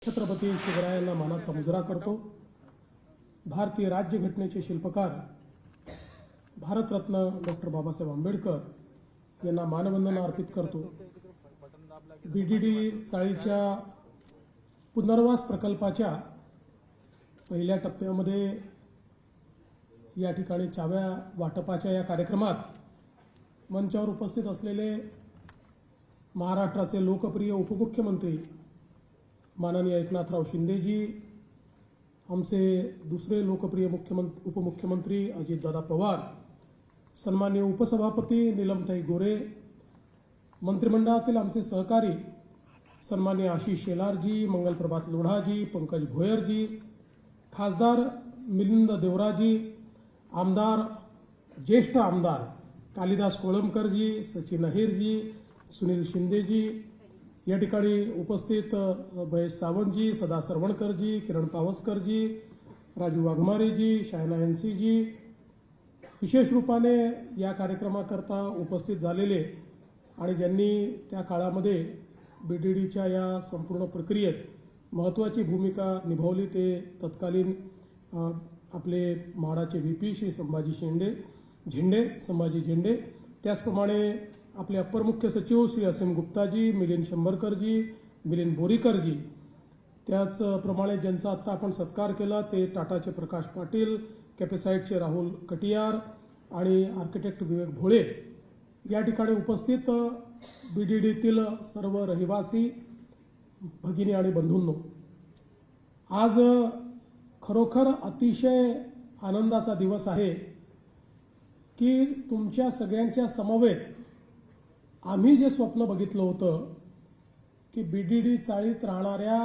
छत्रपती शिवरायांना मानाचा मुजरा करतो। भारतीय राज्यघटनेचे शिल्पकार भारतरत्न डॉक्टर बाबासाहेब आंबेडकर यांना मानवंदना अर्पित करतो। बीडीडी चाळीच्या पुनर्वास प्रकल्पाच्या पहिल्या टप्प्यामध्ये या ठिकाणी चाव्या वाटपाच्या या कार्यक्रमात मंचावर उपस्थित असलेले महाराष्ट्राचे लोकप्रिय उपमुख्यमंत्री माननीय एकनाथराव शिंदेजी, आमचे दुसरे लोकप्रिय उपमुख्यमंत्री अजितदादा पवार, सन्माननीय उपसभापती नीलमताई गोरे, मंत्रिमंडळातील आमचे सहकारी सन्माननीय आशिष शेलारजी, मंगलप्रभात लोढाजी, पंकज भोयरजी, खासदार मिलिंद देवराजी, आमदार ज्येष्ठ आमदार कालिदास कोळंबकरजी, सचिन अहिरजी, सुनील शिंदेजी, या ठिकाणी उपस्थित महेश सावंतजी, सदा सरवणकरजी, किरण पावसकरजी, राजू वाघमारेजी, शायना एनसीजी, विशेष रूपाने या कार्यक्रमाकरता उपस्थित झालेले आणि ज्यांनी त्या काळामध्ये बीडीडीच्या या संपूर्ण प्रक्रियेत महत्त्वाची भूमिका निभावली ते तत्कालीन आपले म्हाडाचे व्हीपी श्री संभाजी झेंडे, त्याचप्रमाणे आपले अप्पर मुख्य सचिव श्री असीम गुप्ताजी, मिलिंद शंभरकरजी, मिलिंद बोरीकरजी, त्याचप्रमाणे ज्यांचा आत्ता आपण सत्कार केला ते टाटाचे प्रकाश पाटील, कॅपेसाईटचे राहुल कटियार आणि आर्किटेक्ट विवेक भोळे, या ठिकाणी उपस्थित बीडीडीतील सर्व रहिवासी भगिनी आणि बंधूंनो, आज खरोखर अतिशय आनंदाचा दिवस आहे की तुमच्या सगळ्यांच्या समवेत आम्ही जे स्वप्न बघितलं होतं की बीडीडी चाळीत राहणाऱ्या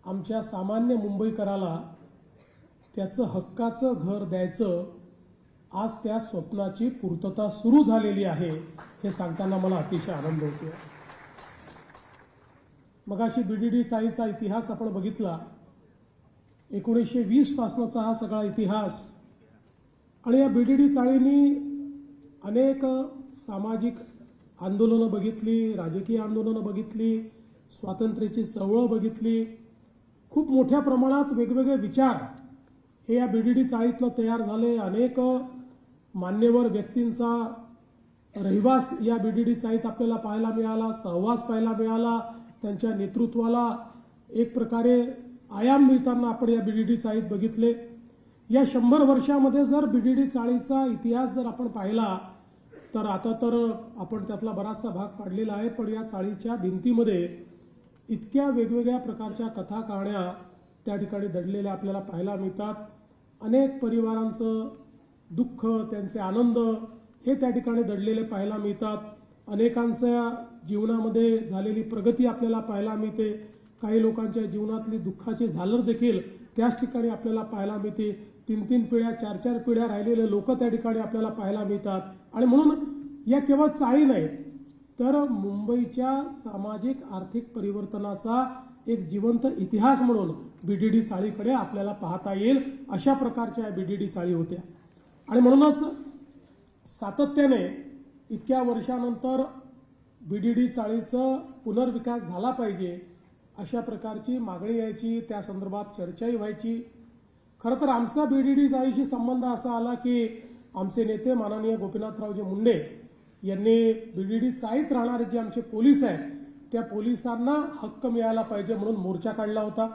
आमच्या सामान्य मुंबईकराला त्याचं हक्काचं घर द्यायचं, आज त्या स्वप्नाची पूर्तता सुरू झालेली आहे हे सांगताना मला अतिशय आनंद होतो। मगाशी बीडीडी चाळीचा इतिहास आपण बघितला, 1920 पासूनचा हा सगळा इतिहास, आणि या बीडीडी चाळीनी अनेक सामाजिक आंदोलनं बघितली, राजकीय आंदोलनं बघितली, स्वातंत्र्याची चळवळ बघितली, खूप मोठ्या प्रमाणात वेगवेगळे विचार हे या बीडीडी चाळीतनं तयार झाले। अनेक मान्यवर व्यक्तींचा रहिवास या बीडीडी चाळीत आपल्याला पाहायला मिळाला, सहवास पाहायला मिळाला, त्यांच्या नेतृत्वाला एक प्रकारे आयाम मिळताना आपण या बीडीडी चाळीत बघितले। या 100 वर्षामध्ये जर बीडीडी चाळीचा इतिहास जर आपण पाहिला तर आता तर आपण त्यातला बराचसा भाग पाडलेला आहे, पण या चाळीच्या भिंतीमध्ये इतक्या वेगवेगळ्या प्रकारच्या कथा कहाण्या त्या ठिकाणी दडलेल्या आपल्याला पाहायला मिळतात। अनेक परिवारांचं दुःख, त्यांचे आनंद हे त्या ठिकाणी दडलेले पाहायला मिळतात। अनेकांच्या जीवनामध्ये झालेली प्रगती आपल्याला पाहायला मिळते, काही लोकांच्या जीवनातली दुःखाची झालर देखील त्याच ठिकाणी आपल्याला पाहायला मिळते। 3-3 पिढ्या 4-4 पिढ्या राहिलेले लोक त्या ठिकाणी आपल्याला पाहायला मिळतात। आणि म्हणून या केवळ चाळी नाहीत तर मुंबईच्या सामाजिक आर्थिक परिवर्तनाचा एक जिवंत इतिहास म्हणून बीडीडी चाळीकडे आपल्याला पाहता येईल, अशा प्रकारच्या बीडीडी चाळी होत्या। आणि म्हणूनच सातत्याने इतक्या वर्षानंतर बीडीडी चाळीचं पुनर्विकास झाला पाहिजे अशा प्रकारची मागणी यायची, त्या संदर्भात चर्चाही व्हायची। खरं तर आमचा बीडीडी चाळीशी संबंध असा आला की आमचे नेते माननीय गोपीनाथरावजी मुंडे यांनी बीडीडी चाळीत राहणारे जे आमचे पोलीस आहेत त्या पोलिसांना हक्क मिळाला पाहिजे म्हणून मोर्चा काढला होता।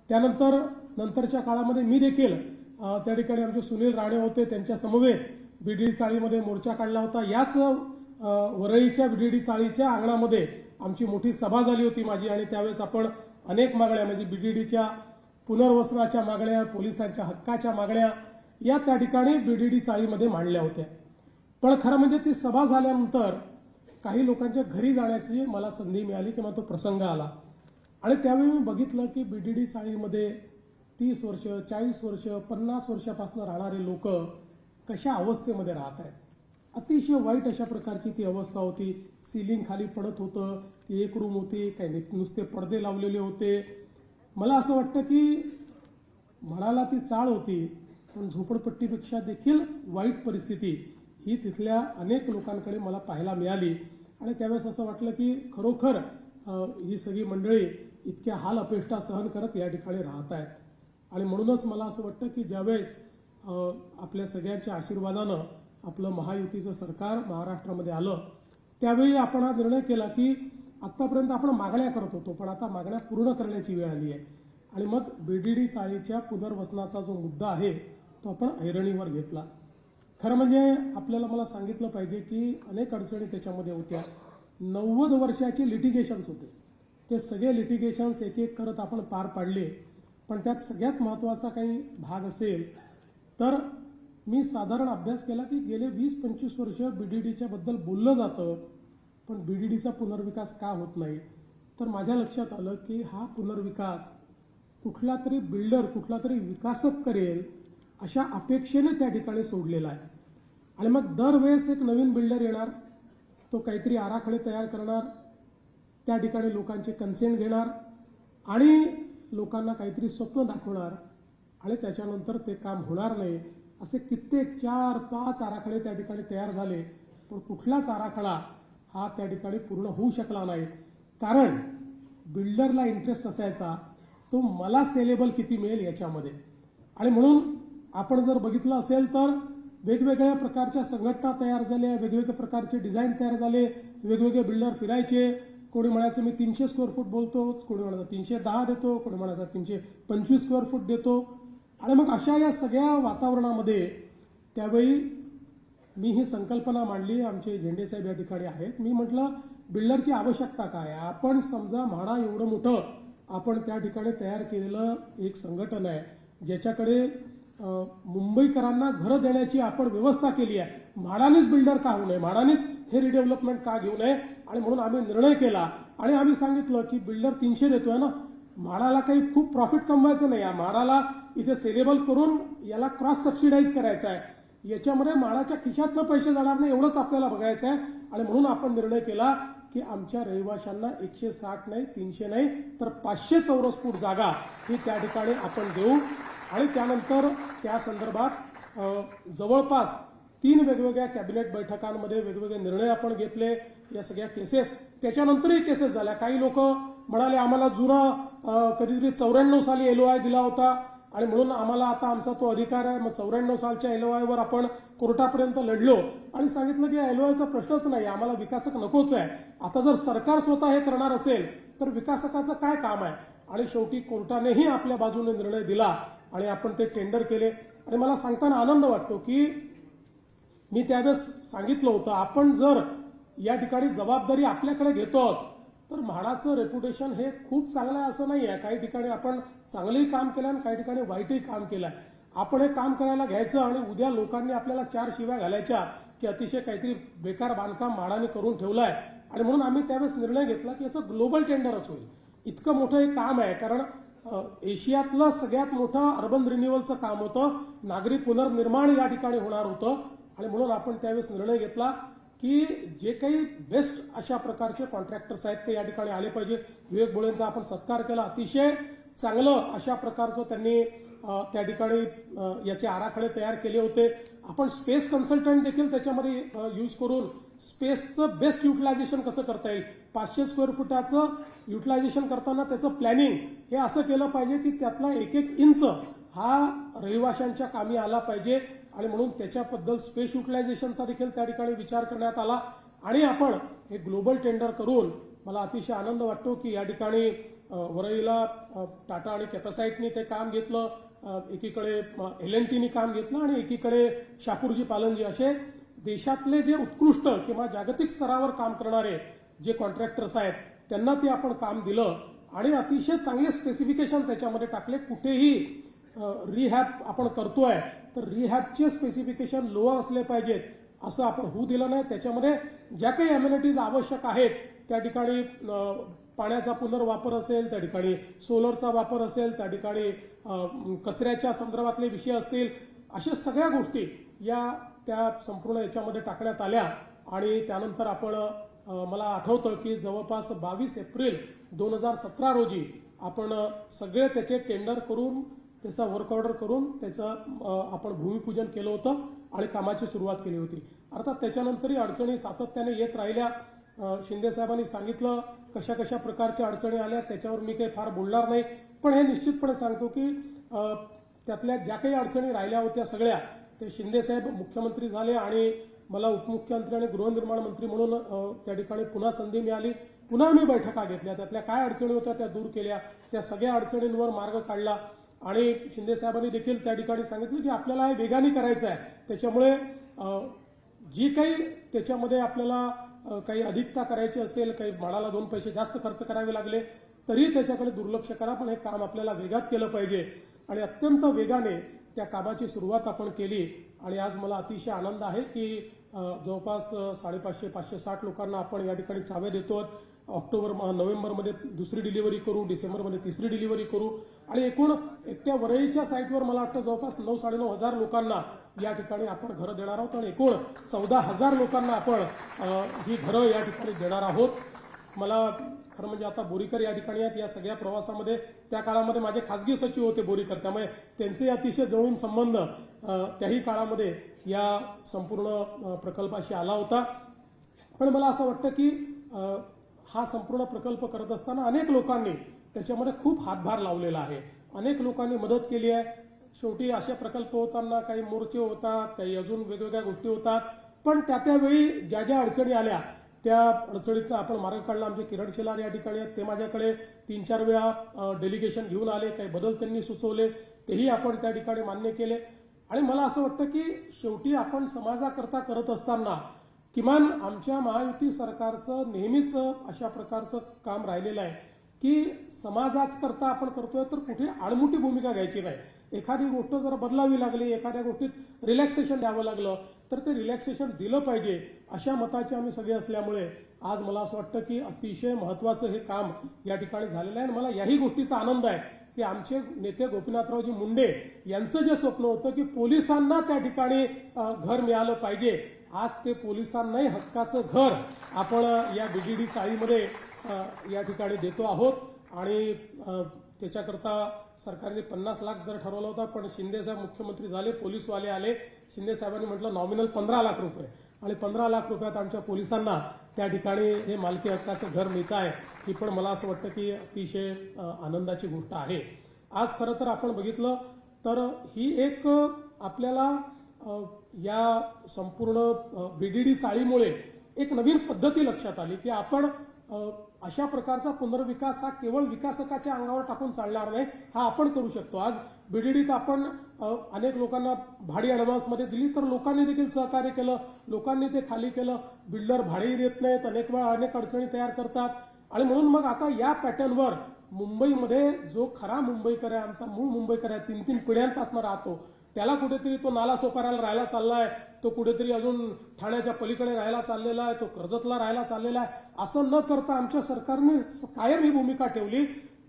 नंतरच्या काळामध्ये मी देखील त्या ठिकाणी आमचे सुनील राणे होते, त्यांच्या समवेत बीडीडी चाळीमध्ये मोर्चा काढला होता। याच वरळीच्या बीडीडी चाळीच्या अंगणामध्ये आमची मोठी सभा झाली होती माझी, आणि त्यावेळेस आपण अनेक मागण्या म्हणजे बीडीडीच्या पुनर्वसनाच्या मागण्या, पोलिसांच्या हक्काच्या मागण्या या त्या ठिकाणी बीडीडी चाळीमध्ये मांडल्या होत्या। पण खरं म्हणजे ती सभा झाल्यानंतर काही लोकांच्या घरी जाण्याची मला संधी मिळाली किंवा तो प्रसंग आला, आणि त्यावेळी मी बघितलं की बीडीडी चाळीमध्ये 30 वर्ष 40 वर्ष 50 वर्षापासून राहणारे लोक कशा अवस्थेमध्ये राहत आहेत। अतिशय वाईट अशा प्रकारची ती अवस्था होती। सिलिंग खाली पडत होतं, ती एक रूम होती, काही नुसते पडदे लावलेले होते। मला असं वाटतं की म्हणाला ती चाळ होती, पण झोपडपट्टीपेक्षा देखील वाईट परिस्थिती ही तिथल्या अनेक लोकांकडे मला पाहायला मिळाली। आणि त्यावेळेस असं वाटलं की खरोखर ही सगळी मंडळी इतक्या हाल अपेष्टा सहन करत या ठिकाणी राहत आहेत. आणि म्हणूनच मला असं वाटतं की ज्यावेळेस आपल्या सगळ्यांच्या आशीर्वादानं आपलं महायुतीचं सरकार महाराष्ट्रामध्ये आलं त्यावेळी आपण हा निर्णय केला की आत्तापर्यंत आपण मागण्या करत होतो, पण आता मागण्या पूर्ण करण्याची वेळ आली आहे. आणि मग बीडीडी चाळीच्या पुनर्वसनाचा जो मुद्दा आहे तो आपण ऐरणीवर घेतला. खरं म्हणजे आपल्याला मला सांगितलं पाहिजे की अनेक अडचणी त्याच्यामध्ये होत्या. 90 वर्षाचे लिटिगेशन्स होते. ते सगळे लिटिगेशन्स एक एक करत आपण पार पाडले. पण त्यात सगळ्यात महत्त्वाचा काही भाग असेल तर मी साधारण अभ्यास केला की गेले 20-25 वर्ष बीडीडीच्या बद्दल बोललं जातं, पण बीडीडीचा पुनर्विकास का होत नाही. तर माझ्या लक्षात आलं की हा पुनर्विकास कुठला तरी बिल्डर, कुठला तरी विकासक करेल अशा अपेक्षेने त्या ठिकाणी सोडलेला आहे. आणि मग दरवेळेस एक नवीन बिल्डर येणार, तो काहीतरी आराखडे तयार करणार, त्या ठिकाणी लोकांचे कन्सेंट घेणार आणि लोकांना काहीतरी स्वप्न दाखवणार आणि त्याच्यानंतर ते काम होणार नाही. असे कित्येक 4-5 आराखडे त्या ठिकाणी तयार झाले, पण कुठलाच आराखडा हा त्या ठिकाणी पूर्ण होऊ शकला नाही. कारण बिल्डरला इंटरेस्ट असायचा तो मला सेलेबल किती मिळेल याच्यामध्ये. आणि म्हणून आपण जर बघितलं असेल तर वेगवेगळ्या प्रकारच्या संघटना तयार झाल्या, वेगवेगळ्या प्रकारचे डिझाईन तयार झाले, वेगवेगळे बिल्डर फिरायचे. कोणी म्हणायचं मी 300 स्क्वेअर फूट बोलतो, कोणी म्हणायचं 310 देतो, कोणी म्हणायचं 325 स्क्वेअर फूट देतो. आणि मग अशा या सगळ्या वातावरणामध्ये त्यावेळी मी ही संकल्पना मांडली. आमचे झेंडे साहेब या ठिकाणी आहेत. मी म्हटलं बिल्डरची आवश्यकता काय आहे. आपण समजा म्हाडा एवढं मोठं आपण त्या ठिकाणी तयार केलेलं एक संघटन आहे, ज्याच्याकडे मुंबईकरांना घरं देण्याची आपण व्यवस्था केली आहे. म्हाडानेच बिल्डर का होऊ नये, म्हाडानेच हे रिडेव्हलपमेंट का घेऊ नये. आणि म्हणून आम्ही निर्णय केला आणि आम्ही सांगितलं की बिल्डर 300 देतोय ना, म्हाडाला काही खूप प्रॉफिट कमवायचं नाही. या म्हाडाला इथे सेलेबल करून याला क्रॉस सबसिडाईज करायचं आहे. याच्यामध्ये म्हाडाच्या खिशातनं पैसे जाणार नाही एवढंच आपल्याला बघायचं आहे. आणि म्हणून आपण निर्णय केला की आमच्या रहिवाशांना 160 नाही, 300 नाही, तर 500 चौरस फूट जागा ही त्या ठिकाणी आपण देऊ. आणि त्यानंतर त्या संदर्भात जवळपास 3 वेगवेगळ्या कॅबिनेट बैठकांमध्ये वेगवेगळे निर्णय आपण घेतले. या सगळ्या केसेस त्याच्यानंतरही केसेस झाल्या. काही लोक म्हणाले आम्हाला जुना कधीतरी 94 साली LOI दिला होता आणि म्हणून आम्हाला आता आमचा तो अधिकार आहे. मग 94 सालच्या LOI वर आपण कोर्टापर्यंत लढलो आणि सांगितलं की LOIचा प्रश्नच नाही, आम्हाला विकासक नकोच आहे. आता जर सरकार स्वतः हे करणार असेल तर विकासकाचं काय काम आहे. आणि शेवटी कोर्टानेही आपल्या बाजूने निर्णय दिला आणि आपण ते टेंडर केले. आणि मला सांगताना आनंद वाटतो की मी त्यावेळेस सांगितलं होतं आपण जर या ठिकाणी जबाबदारी आपल्याकडे घेतो तर म्हाडाचं रेप्युटेशन हे खूप चांगलं आहे असं नाही आहे. काही ठिकाणी आपण चांगलंही काम केलं आणि काही ठिकाणी वाईटही काम केलं. आपण हे काम करायला घ्यायचं आणि उद्या लोकांनी आपल्याला 4 शिव्या घालायच्या की अतिशय काहीतरी बेकार बांधकाम म्हाडाने करून ठेवलंय. आणि म्हणून आम्ही त्यावेळेस निर्णय घेतला की याचं ग्लोबल टेंडरच होईल. इतकं मोठं हे काम आहे, कारण एशियातलं सगळ्यात मोठं अर्बन रिन्युअलचं काम होतं, नागरी पुनर्निर्माण या ठिकाणी होणार होतं. आणि म्हणून आपण त्यावेळेस निर्णय घेतला की जे काही बेस्ट अशा प्रकारचे कॉन्ट्रॅक्टर्स आहेत ते या ठिकाणी आले पाहिजे. विवेक भोळेंचा आपण सत्कार केला. अतिशय चांगलं अशा प्रकारचं त्यांनी त्या ठिकाणी याचे आराखडे तयार केले होते. आपण स्पेस कन्सल्टंट देखील त्याच्यामध्ये यूज करून स्पेसचं बेस्ट युटिलायझेशन कसं करता येईल, 500 स्क्वेअर फुटाचं युटिलायझेशन करताना त्याचं प्लॅनिंग हे असं केलं पाहिजे की त्यातला एक इंच हा रहिवाशांच्या कामी आला पाहिजे. आणि म्हणून त्याच्याबद्दल स्पेस युटिलायझेशनचा देखील त्या ठिकाणी विचार करण्यात आला. आणि आपण हे ग्लोबल टेंडर करून मला अतिशय आनंद वाटतो की या ठिकाणी वरईला टाटा आणि कॅपॅसाईटनी ते काम घेतलं, एकीकडे L&Tनी काम घेतलं आणि एकीकडे शापूरजी पालनजी असे देशातले जे उत्कृष्ट किंवा जागतिक स्तरावर काम करणारे जे कॉन्ट्रॅक्टर्स आहेत त्यांना ते आपण काम दिलं आणि अतिशय चांगले स्पेसिफिकेशन त्याच्यामध्ये टाकले. कुठेही रिहॅब आपण करतोय तर रिहॅबचे स्पेसिफिकेशन लोअर असले पाहिजेत असं आपण होऊ दिलं नाही. त्याच्यामध्ये ज्या काही अम्युनिटीज आवश्यक आहेत त्या ठिकाणी पाण्याचा पुनर्वापर असेल, त्या ठिकाणी सोलरचा वापर असेल, त्या ठिकाणी कचऱ्याच्या संदर्भातले विषय असतील, अशा सगळ्या गोष्टी या त्या संपूर्ण याच्यामध्ये टाकण्यात आल्या. आणि त्यानंतर आपण मला आठवतं की जवळपास 22 एप्रिल 2017 रोजी आपण सगळे त्याचे टेंडर करून त्याचा वर्क ऑर्डर करून त्याचं आपण भूमिपूजन केलं होतं आणि कामाची सुरुवात केली होती. अर्थात त्याच्यानंतरही अडचणी सातत्याने येत राहिल्या. शिंदे साहेबांनी सांगितलं कशा कशा प्रकारच्या अडचणी आल्या, त्याच्यावर मी काही फार बोलणार नाही. पण हे निश्चितपणे सांगतो की त्यातल्या ज्या काही अडचणी राहिल्या होत्या सगळ्या ते शिंदे साहेब मुख्यमंत्री झाले आणि मला उपमुख्यमंत्री आणि गृहनिर्माण मंत्री म्हणून त्या ठिकाणी पुन्हा संधी मिळाली. पुन्हा मी बैठका घेतल्या, त्यातल्या काय अडचणी होत्या त्या दूर केल्या, त्या सगळ्या अडचणींवर मार्ग काढला आणि शिंदे साहेबांनी देखील त्या ठिकाणी सांगितलं की आपल्याला हे वेगाने करायचं आहे. त्याच्यामुळे जी काही त्याच्यामध्ये आपल्याला काही अधिकता करायची असेल, काही माळाला 2 पैसे जास्त खर्च करावे लागले तरी त्याच्याकडे दुर्लक्ष करा, पण हे काम आपल्याला वेगात केलं पाहिजे आणि अत्यंत वेगाने त्या कामाची सुरुवात आपण केली. आणि आज मला अतिशय आनंद आहे की जवळपास 550-560 लोकांना आपण या ठिकाणी चावे देतो. नोव्हेंबरमध्ये दुसरी डिलिव्हरी करू, डिसेंबरमध्ये तिसरी डिलिव्हरी करू आणि एकूण एकट्या वरळीच्या साईटवर मला वाटतं जवळपास 9-9.5 हजार लोकांना या ठिकाणी आपण घरं देणार आहोत आणि एकूण 14,000 लोकांना आपण ही घरं या ठिकाणी देणार आहोत. मला खरं म्हणजे आता बोरीकर या ठिकाणी आहेत. या सगळ्या प्रवासामध्ये त्या काळामध्ये माझे खासगी सचिव होते बोरीकर, त्यामुळे त्यांचे अतिशय जवळून संबंध त्याही काळामध्ये या संपूर्ण प्रकल्पाशी आला होता. पण मला असं वाटतं की हा संपूर्ण प्रकल्प करत असताना अनेक लोकांनी त्याच्यामध्ये खूप हातभार लावलेला आहे, अनेक लोकांनी मदत केली आहे. शेवटी असे प्रकल्प होताना काही मोर्चे होतात, काही अजून वेगवेगळ्या गोष्टी होतात, पण त्यावेळी ज्या ज्या अडचणी आल्या त्या अडचणीतनं आपण मार्ग काढला. आमचे किरण शेलार या ठिकाणी आहेत, ते माझ्याकडे 3-4 वेळा डेलिगेशन घेऊन आले, काही बदल त्यांनी सुचवले, तेही आपण त्या ठिकाणी मान्य केले. आणि मला असं वाटतं की शेवटी आपण समाजाकरता करत असताना किमान आमच्या महायुती सरकारचं नेहमीच अशा प्रकारचं काम राहिलेलं आहे की समाजाकरता आपण करतोय तर कुठे आडमुठी भूमिका घ्यायची नाही. एखादी गोष्ट जर बदलावी लागली, एखाद्या गोष्टीत रिलॅक्सेशन द्यावं लागलं तर ते रिलॅक्सेशन दिलं पाहिजे, अशा मताचे आम्ही सगळे असल्यामुळे आज मला असं वाटतं की अतिशय महत्वाचं हे काम या ठिकाणी झालेलं आहे. आणि मला याही गोष्टीचा आनंद आहे की आमचे नेते गोपीनाथरावजी मुंडे यांचं जे स्वप्न होतं की पोलिसांना त्या ठिकाणी घर मिळालं पाहिजे, आज ते पोलिसांनाही हक्काचं घर आपण या बीडीडी चाळीमध्ये या ठिकाणी देतो आहोत. आणि त्याच्याकरता सरकारने 50 लाख दर ठरवला होता, पण शिंदे साहेब मुख्यमंत्री झाले, पोलीसवाले आले, शिंदे साहेबांनी म्हटलं नॉमिनल 15 लाख रुपये आणि 15 लाख रुपयात आमच्या पोलिसांना त्या ठिकाणी हे मालकी हक्काचं घर मिळत आहे. ही पण मला असं वाटतं की अतिशय आनंदाची गोष्ट आहे. आज खरं तर आपण बघितलं तर ही एक आपल्याला या संपूर्ण बीडीडी चाळीमुळे एक नवीन पद्धती लक्षात आली की आपण अशा प्रकारचा पुनर्विकास हा केवळ विकासकाच्या अंगावर टाकून चालणार नाही, हा आपण करू शकतो. आज बीडीडीत आपण अनेक लोकांना भाडी ऍडव्हान्समध्ये दिली तर लोकांनी देखील सहकार्य केलं, लोकांनी ते खाली केलं. बिल्डर भाडेही देत नाहीत, अनेक वेळा अनेक अडचणी तयार करतात आणि म्हणून मग आता या पॅटर्नवर मुंबईमध्ये जो खरा मुंबईकर आहे, आमचा मूळ मुंबईकर आहे, 3-3 पिढ्यांपासून राहतो, त्याला कुठेतरी तो नाला सोपाऱ्याला राहायला चाललाय, तो कुठेतरी अजून ठाण्याच्या पलीकडे राहायला चाललेला आहे, तो कर्जतला राहायला चाललेला आहे. असं न करता आमच्या सरकारने कायम ही भूमिका ठेवली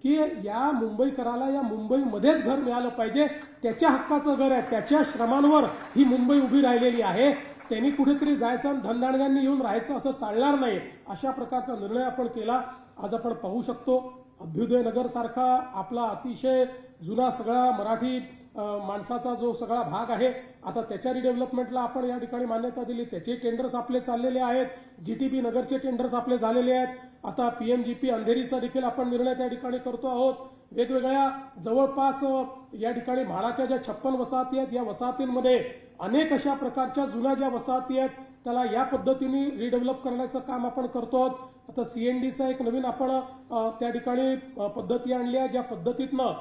की या मुंबईकराला या मुंबईमध्येच घर मिळालं पाहिजे, त्याच्या हक्काचं घर आहे, त्याच्या श्रमांवर ही मुंबई उभी राहिलेली आहे. त्यांनी कुठेतरी जायचं आणि धनदांडग्यांनी येऊन राहायचं असं चालणार नाही, अशा प्रकारचा निर्णय आपण केला. आज आपण पाहू शकतो अभ्युदय नगर सारखा आपला अतिशय जुना सगळा मराठी माणसाचा जो सगळा भाग आहे, आता त्याच्या रिडेव्हलपमेंटला आपण या ठिकाणी मान्यता दिली, त्याचे टेंडर्स आपले चाललेले आहेत, जीटीबी नगरचे टेंडर्स आपले झालेले आहेत. आता पीएमजीपी अंधेरीचा देखील आपण निर्णय त्या ठिकाणी करतो आहोत. वेगवेगळ्या जवळपास या ठिकाणी म्हाडाच्या ज्या 56 वसाहती आहेत, या वसाहतींमध्ये अनेक अशा प्रकारच्या जुन्या ज्या वसाहती आहेत त्याला या पद्धतीने रिडेव्हलप करण्याचं काम आपण करतो आहोत. आता सीएनडीचा एक नवीन आपण त्या ठिकाणी पद्धती आणली आहे, ज्या पद्धतीतनं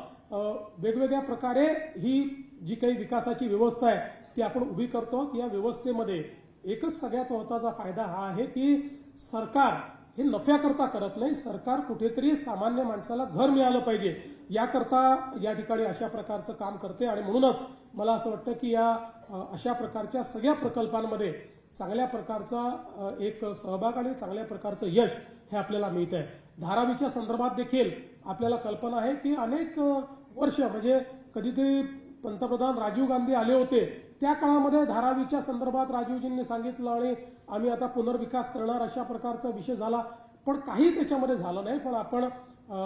वेगवेगळ्या प्रकारे ही जी काही विकासाची व्यवस्था आहे ती आपण उभी करतो. या व्यवस्थेमध्ये एकच सगळ्यात महत्वाचा फायदा हा आहे की सरकार हे नफ्याकरता करत नाही, सरकार कुठेतरी सामान्य माणसाला घर मिळालं पाहिजे याकरता या ठिकाणी अशा प्रकारचं काम करते. आणि म्हणूनच मला असं वाटतं की या अशा प्रकारच्या सगळ्या प्रकल्पांमध्ये चांगल्या प्रकारचा एक सहभाग आणि चांगल्या प्रकारचं यश हे आपल्याला मिळत आहे. धारावीच्या संदर्भात देखील आपल्याला कल्पना आहे की अनेक वर्ष म्हणजे कधीतरी पंतप्रधान राजीव गांधी आले होते, त्या काळामध्ये धारावीच्या संदर्भात राजीवजींनी सांगितलं आणि आम्ही आता पुनर्विकास करणार अशा प्रकारचा विषय झाला, पण काही त्याच्यामध्ये झालं नाही. पण आपण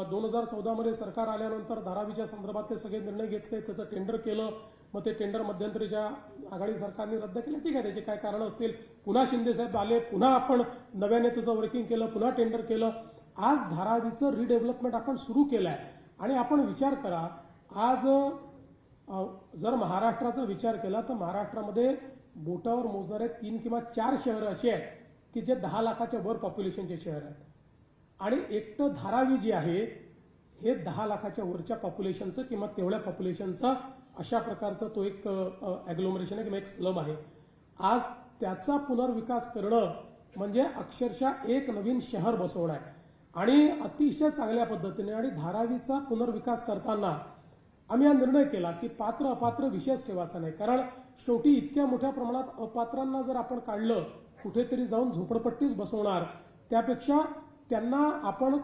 2014 मध्ये सरकार आल्यानंतर धारावीच्या संदर्भातले सगळे निर्णय घेतले, त्याचं टेंडर केलं, मग ते टेंडर मध्यंतरीच्या आघाडी सरकारने रद्द केलं. ठीक आहे, त्याचे काय कारण असतील पुन्हा शिंदे साहेब आले, पुन्हा आपण नव्याने त्याचं वर्किंग केलं, पुन्हा टेंडर केलं. आज धारावीचं रिडेव्हलपमेंट आपण सुरू केलं आहे. आणि आपण विचार करा, आज जर महाराष्ट्राचा विचार केला तर महाराष्ट्रामध्ये बोटावर मोजणारे 3 किंवा 4 शहरं अशी आहेत की जे 10 लाखाच्या वर पॉप्युलेशनचे शहर आहेत. आणि एकटं धारावी जे आहे हे 10 लाखाच्या वरच्या पॉप्युलेशनचं किंवा तेवढ्या पॉप्युलेशनचा अशा प्रकारचा तो एक ॲग्लोमरेशन आहे किंवा एक स्लम आहे. आज त्याचा पुनर्विकास करणं म्हणजे अक्षरशः एक नवीन शहर बसवणं आहे. आणि अतिशय चांगल्या पद्धतीने आणि धारावीचा पुनर्विकास करताना आम्ही हा निर्णय केला की पात्र अपात्र विषयच ठेवायचा नाही. कारण शेवटी इतक्या मोठ्या प्रमाणात अपात्रांना जर आपण काढलं, कुठेतरी जाऊन झोपडपट्टीच बसवणार, त्यापेक्षा त्यांना आपण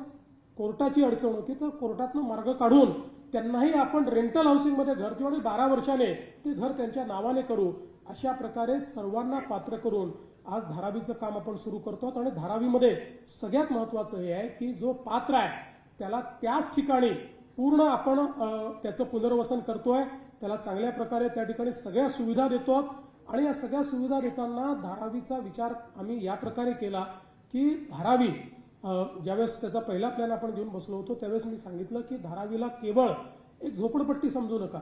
कोर्टाची अडचण होती तर कोर्टातनं मार्ग काढून त्यांनाही आपण रेंटल हाऊसिंगमध्ये घर देऊ आणि 12 वर्षाने ते घर त्यांच्या नावाने करू. अशा प्रकारे सर्वांना पात्र करून आज धारावीचं काम आपण सुरू करतो. आणि धारावीमध्ये सगळ्यात महत्वाचं हे आहे की जो पात्र आहे त्याला त्याच ठिकाणी पूर्ण आपण त्याचं पुनर्वसन करतोय, त्याला चांगल्या प्रकारे त्या ठिकाणी सगळ्या सुविधा देतो. आणि या सगळ्या सुविधा देताना धारावीचा विचार आम्ही या प्रकारे केला की धारावी ज्यावेळेस त्याचा पहिला प्लॅन आपण घेऊन बसलो होतो त्यावेळेस मी सांगितलं की धारावीला केवळ एक झोपडपट्टी समजू नका.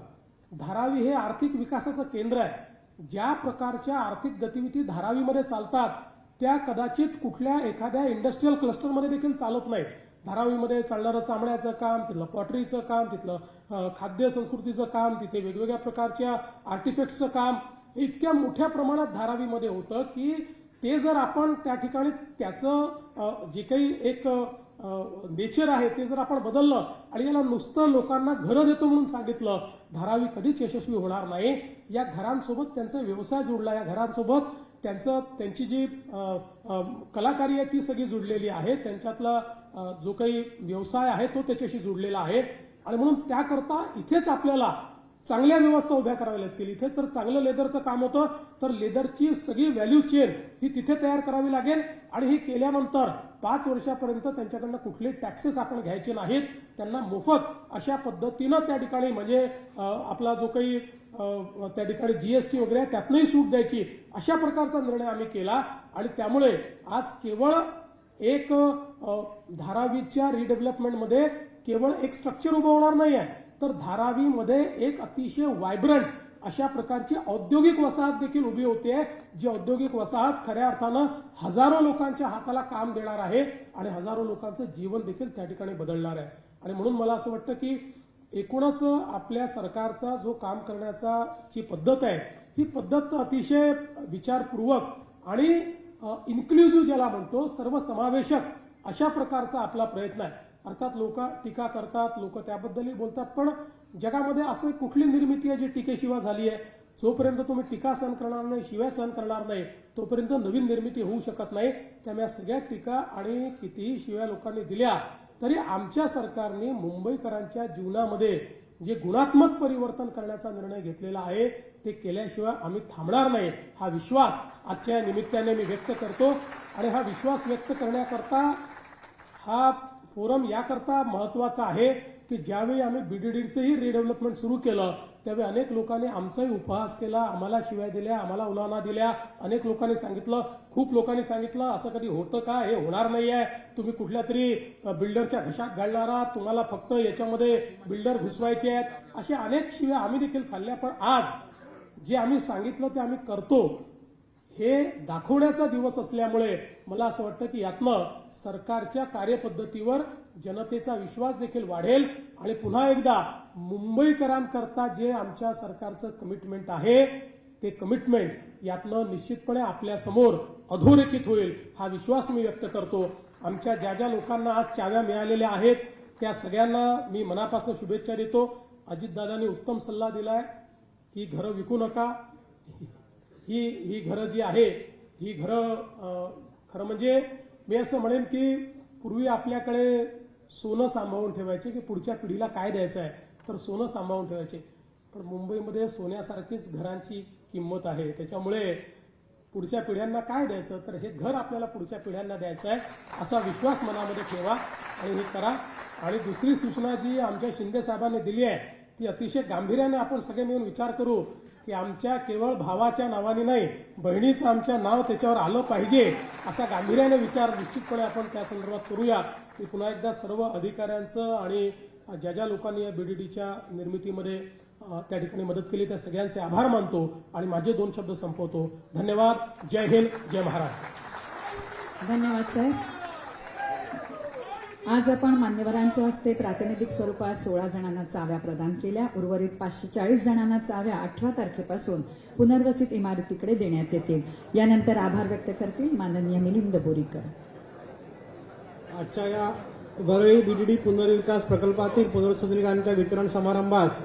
धारावी हे आर्थिक विकासाचं केंद्र आहे. ज्या प्रकारच्या आर्थिक गतिविधी धारावीमध्ये चालतात त्या कदाचित कुठल्या एखाद्या इंडस्ट्रीयल क्लस्टरमध्ये देखील चालत नाही. धारावीमध्ये चालणारं चामड्याचं काम, तिथलं पॉटरीचं काम, तिथलं खाद्य संस्कृतीचं काम, तिथे वेगवेगळ्या प्रकारच्या आर्टिफॅक्ट्सचं काम इतक्या मोठ्या प्रमाणात धारावीमध्ये होतं की ते जर आपण त्या ठिकाणी त्याचं जे काही एक नेचर आहे ते जर आपण बदललं आणि याला नुसतं लोकांना घरं देतो म्हणून सांगितलं, धारावी कधीच यशस्वी होणार नाही. या घरांसोबत त्यांचा व्यवसाय जोडला, या घरांसोबत त्यांची जी कलाकारी आहे ती सगळी जुडलेली आहे, त्यांच्यातला जो काही व्यवसाय आहे तो त्याच्याशी जुडलेला आहे. आणि म्हणून त्याकरता इथेच आपल्याला चांगल्या व्यवस्था उभ्या कराव्या लागतील. इथे जर चांगलं लेदरचं काम होतं तर लेदरची सगळी व्हॅल्यू चेन ही तिथे तयार करावी लागेल. आणि ही केल्यानंतर 5 वर्षापर्यंत त्यांच्याकडनं कुठले टॅक्सेस आपण घ्यायचे नाहीत. त्यांना मोफत अशा पद्धतीनं त्या ठिकाणी म्हणजे आपला जो काही त्या ठिकाणी जीएसटी वगैरे त्यातनंही सूट द्यायची, अशा प्रकारचा निर्णय आम्ही केला. आणि त्यामुळे आज केवळ एक धारावीच्या रिडेव्हलपमेंटमध्ये केवळ एक स्ट्रक्चर उभं होणार नाही आहे, तर धारावीमध्ये एक अतिशय व्हायब्रंट अशा प्रकारची औद्योगिक वसाहत देखील उभी होते, जी औद्योगिक वसाहत खऱ्या अर्थानं हजारो लोकांच्या हाताला काम देणार आहे आणि हजारो लोकांचं जीवन देखील त्या ठिकाणी बदलणार आहे. आणि म्हणून मला असं वाटतं की एकूणच आपल्या सरकारचा जो काम करण्याचा जी पद्धत आहे ही पद्धत अतिशय विचारपूर्वक आणि इन्क्लुझिव्ह ज्याला म्हणतो सर्वसमावेशक अशा प्रकारचा आपला प्रयत्न आहे. अर्थात लोक टीका करतात, लोक त्याबद्दलही बोलतात, पण जगामध्ये असं कुठली निर्मिती आहे जी टीकेशिवाय झाली आहे? जोपर्यंत तुम्ही टीका सहन करणार नाही, शिवाय सहन करणार नाही, तोपर्यंत नवीन निर्मिती होऊ शकत नाही. त्यामुळे सगळ्या टीका आणि कितीही शिव्या लोकांनी दिल्या तरी आमच्या सरकारने मुंबईकरांच्या जीवनामध्ये जे गुणात्मक परिवर्तन करण्याचा निर्णय घेतलेला आहे ते केल्याशिवाय आम्ही थांबणार नाही, हा विश्वास आजच्या निमित्ताने मी व्यक्त करतो. आणि हा विश्वास व्यक्त करण्याकरता हा फोरम याकरता महत्वाचा आहे की ज्यावेळी आम्ही बीडीडीचंही रिडेव्हलपमेंट सुरू केलं त्यावेळी अनेक लोकांनी आमचाही उपहास केला, आम्हाला शिव्या दिल्या, आम्हाला उलाना दिल्या. अनेक लोकांनी सांगितलं, खूप लोकांनी सांगितलं असं कधी होतं का, हे होणार नाही आहे, तुम्ही कुठल्या तरी बिल्डरच्या घशात घालणार आहात, तुम्हाला फक्त याच्यामध्ये बिल्डर घुसवायचे आहेत, अशा अनेक शिव्या आम्ही देखील खाल्ल्या. पण आज जे आम्ही सांगितलं ते आम्ही करतो हे दाखवण्याचा दिवस असल्यामुळे मला असं वाटतं की यातनं सरकारच्या कार्यपद्धतीवर जनतेचा विश्वास देखील वाढेल. आणि पुन्हा एकदा मुंबईकरांकरता जे आमच्या सरकारचं कमिटमेंट आहे ते कमिटमेंट यातनं निश्चितपणे आपल्या समोर अधोरेखित होईल, हा विश्वास मी व्यक्त करतो. आमच्या ज्या ज्या लोकांना आज चाव्या मिळालेल्या आहेत त्या सगळ्यांना मी मनापासून शुभेच्छा देतो. अजितदादांनी उत्तम सल्ला दिलाय की घरं विकू नका. ही घरं जी आहे ही घरं खरं म्हणजे मी असं म्हणेन की पूर्वी आपल्याकडे सोनं सांभाळून ठेवायचे की पुढच्या पिढीला काय द्यायचं आहे तर सोनं सांभाळून ठेवायचे, पण मुंबईमध्ये सोन्यासारखीच घरांची किंमत आहे. त्याच्यामुळे पुढच्या पिढ्यांना काय द्यायचं तर हे घर आपल्याला पुढच्या पिढ्यांना द्यायचं आहे असा विश्वास मनामध्ये ठेवा आणि हे करा. आणि दुसरी सूचना जी आमच्या शिंदे साहेबांनी दिली आहे ती अतिशय गांभीर्याने आपण सगळे मिळून विचार करू की आमच्या केवळ भावाच्या नावाने नाही, बहिणीचं आमच्या नाव त्याच्यावर आलं पाहिजे, असा गांभीर्याने विचार निश्चितपणे आपण त्या संदर्भात करूया. मी पुन्हा एकदा सर्व अधिकाऱ्यांचं आणि ज्या ज्या लोकांनी या बीडीडीच्या निर्मितीमध्ये त्या ठिकाणी मदत केली त्या सगळ्यांचे आभार मानतो आणि माझे 2 शब्द संपवतो. धन्यवाद. जय हिंद, जय महाराष्ट्र. धन्यवाद साहेब. आज आपण मान्यवरांच्या हस्ते प्रातिनिधिक स्वरूपात 16 जणांना चाव्या प्रदान केल्या. उर्वरित 540 जणांना चाव्या 18 तारखेपासून पुनर्वसित इमारतीकडे देण्यात येतील. यानंतर आभार व्यक्त करतील माननीय मिलिंद बोरीकर. आजच्या या वरळी बीडीडी पुनर्विकास प्रकल्पातील पुनर्वसतिकांच्या वितरण समारंभास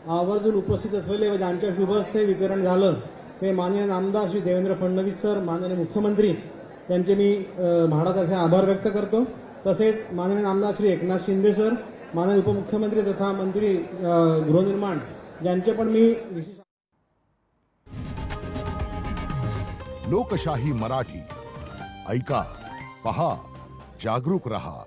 आवर्जून उपस्थित असलेले व ज्यांच्या शुभ हस्ते वितरण झालं ते माननीय नामदार श्री देवेंद्र फडणवीस सर, माननीय मुख्यमंत्री यांचे मी म्हाडातर्फे आभार व्यक्त करतो. तसेच माननीय नामदार श्री एकनाथ शिंदे सर, माननीय उपमुख्यमंत्री तथा मंत्री गृहनिर्माण यांचे पण मी विशेष. लोकशाही मराठी ऐका, पहा, जागरूक रहा.